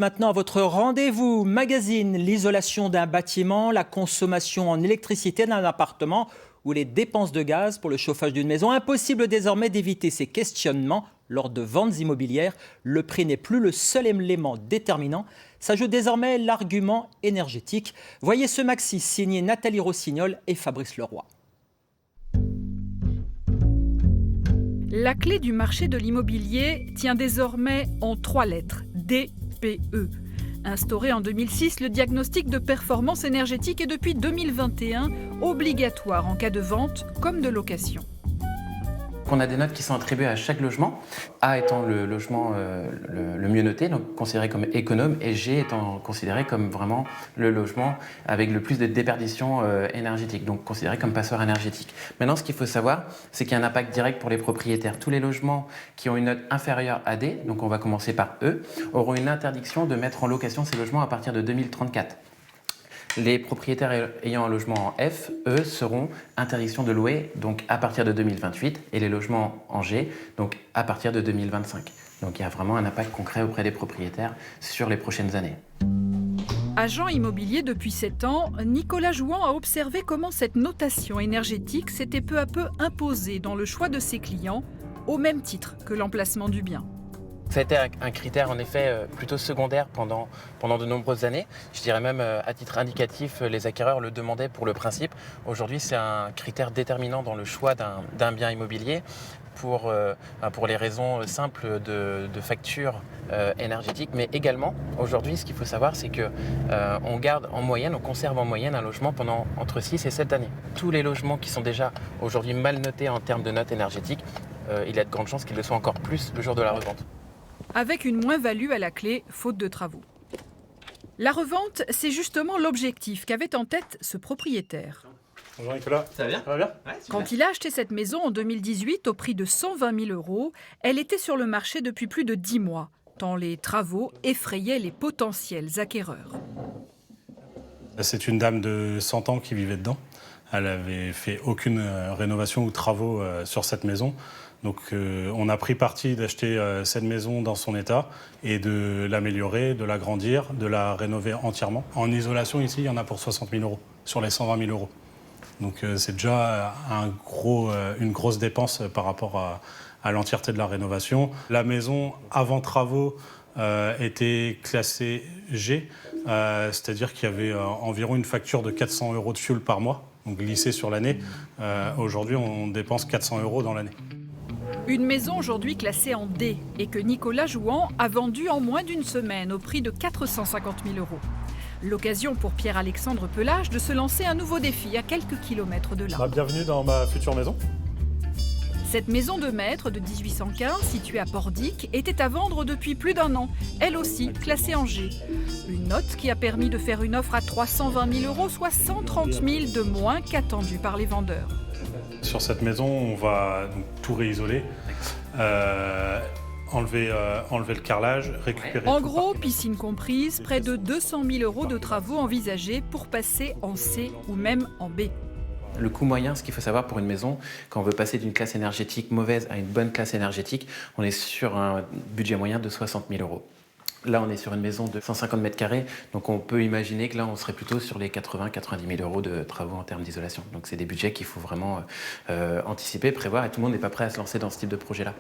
Maintenant, votre rendez-vous magazine, l'isolation d'un bâtiment, la consommation en électricité d'un appartement ou les dépenses de gaz pour le chauffage d'une maison. Impossible désormais d'éviter ces questionnements lors de ventes immobilières. Le prix n'est plus le seul élément déterminant. S'ajoute désormais l'argument énergétique. Voyez ce maxi signé Nathalie Rossignol et Fabrice Leroy. La clé du marché de l'immobilier tient désormais en 3 lettres, DPE. Instauré en 2006, le diagnostic de performance énergétique est depuis 2021 obligatoire en cas de vente comme de location. On a des notes qui sont attribuées à chaque logement, A étant le logement le mieux noté, donc considéré comme économe, et G étant considéré comme vraiment le logement avec le plus de déperdition énergétique, donc considéré comme passoire énergétique. Maintenant, ce qu'il faut savoir, c'est qu'il y a un impact direct pour les propriétaires. Tous les logements qui ont une note inférieure à D, donc on va commencer par E, auront une interdiction de mettre en location ces logements à partir de 2034. Les propriétaires ayant un logement en F, eux, seront interdiction de louer donc à partir de 2028 et les logements en G, donc à partir de 2025. Donc il y a vraiment un impact concret auprès des propriétaires sur les prochaines années. Agent immobilier depuis 7 ans, Nicolas Jouan a observé comment cette notation énergétique s'était peu à peu imposée dans le choix de ses clients, au même titre que l'emplacement du bien. Ça a été un critère en effet plutôt secondaire pendant de nombreuses années. Je dirais même à titre indicatif, les acquéreurs le demandaient pour le principe. Aujourd'hui, c'est un critère déterminant dans le choix d'un bien immobilier pour les raisons simples de facture énergétique. Mais également, aujourd'hui, ce qu'il faut savoir, c'est qu'on garde en moyenne, on conserve en moyenne un logement pendant entre 6 et 7 années. Tous les logements qui sont déjà aujourd'hui mal notés en termes de notes énergétiques, il y a de grandes chances qu'ils le soient encore plus le jour de la revente. Avec une moins-value à la clé, faute de travaux. La revente, c'est justement l'objectif qu'avait en tête ce propriétaire. Bonjour Nicolas. Ça va bien? Ça va bien? Ouais, Quand il a acheté cette maison en 2018 au prix de 120 000 €, elle était sur le marché depuis plus de 10 mois, tant les travaux effrayaient les potentiels acquéreurs. C'est une dame de 100 ans qui vivait dedans. Elle n'avait fait aucune rénovation ou travaux sur cette maison. Donc on a pris parti d'acheter cette maison dans son état et de l'améliorer, de l'agrandir, de la rénover entièrement. En isolation ici, il y en a pour 60 000 € sur les 120 000 €. Donc c'est déjà une grosse dépense par rapport à l'entièreté de la rénovation. La maison, avant travaux, était classée G, c'est-à-dire qu'il y avait environ une facture de 400 € de fuel par mois, donc glissée sur l'année. Aujourd'hui, on dépense 400 € dans l'année. Une maison aujourd'hui classée en D et que Nicolas Jouan a vendue en moins d'une semaine au prix de 450 000 €. L'occasion pour Pierre-Alexandre Pelage de se lancer un nouveau défi à quelques kilomètres de là. Bienvenue dans ma future maison. Cette maison de maître de 1815, située à Pordic, était à vendre depuis plus d'1 an, elle aussi classée en G. Une note qui a permis de faire une offre à 320 000 €, soit 130 000 de moins qu'attendu par les vendeurs. Sur cette maison, on va donc tout réisoler, enlever le carrelage, récupérer... En gros, piscine comprise, près de 200 000 € de travaux envisagés pour passer en C ou même en B. Le coût moyen, ce qu'il faut savoir pour une maison, quand on veut passer d'une classe énergétique mauvaise à une bonne classe énergétique, on est sur un budget moyen de 60 000 €. Là, on est sur une maison de 150 mètres carrés, donc on peut imaginer que là, on serait plutôt sur les 80-90 000 € de travaux en termes d'isolation. Donc c'est des budgets qu'il faut vraiment anticiper, prévoir, et tout le monde n'est pas prêt à se lancer dans ce type de projet-là.